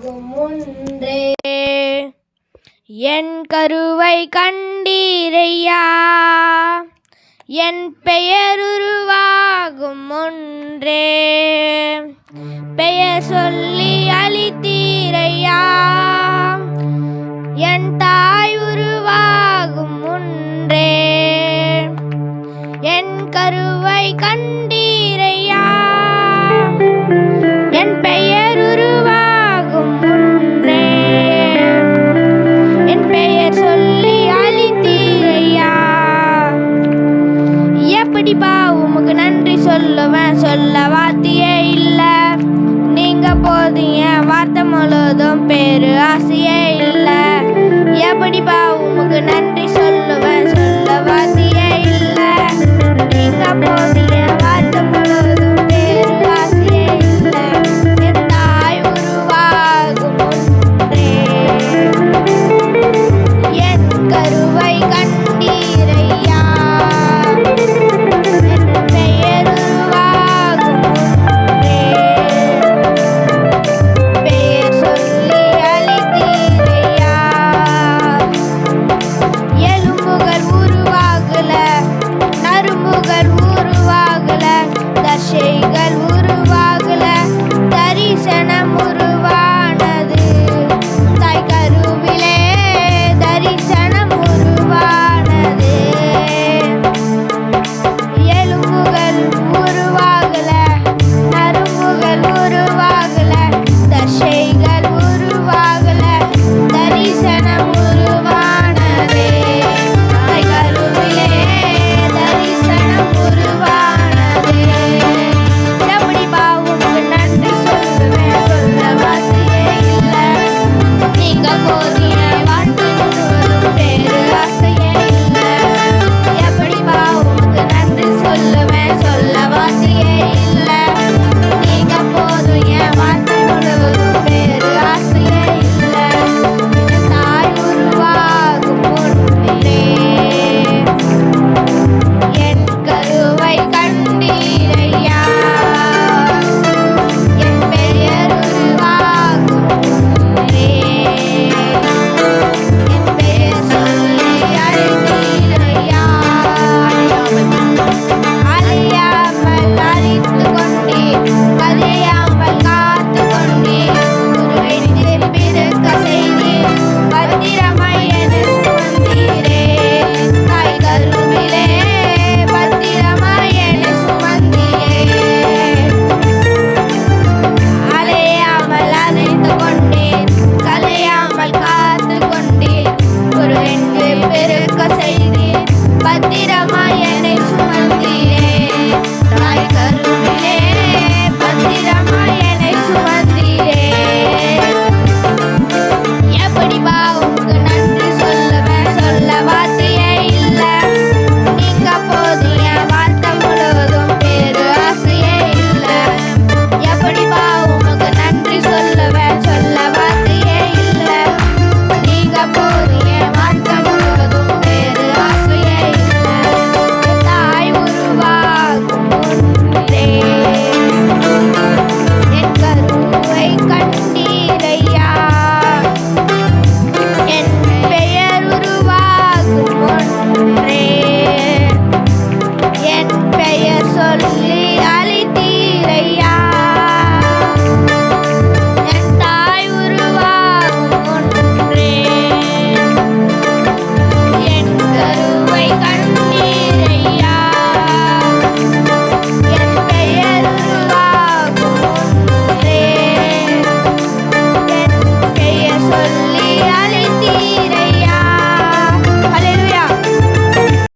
உருவாகும் ஒன்றே. என் கருவை கண்டீரையா, என் பெயர் உருவாகும் ஒன்றே. பெயர் சொல்லி அளித்தீரையா, என் தாய் உருவாகும் ஒன்றே. என் கருவை கண்டீரையா, என் பெயர் உருவாகும் ஒன்றே. என் பெயர் சொல்லி அளித்தீரையா. எப்படிப்பா உமக்கு நன்றி சொல்லுவேன், சொல்ல வார்த்தையே இல்லை. நீங்க போதிய வார்த்தை முழுதும் பேரு ஆசையே இல்லை. எப்படிப்பா உமக்கு நன்றி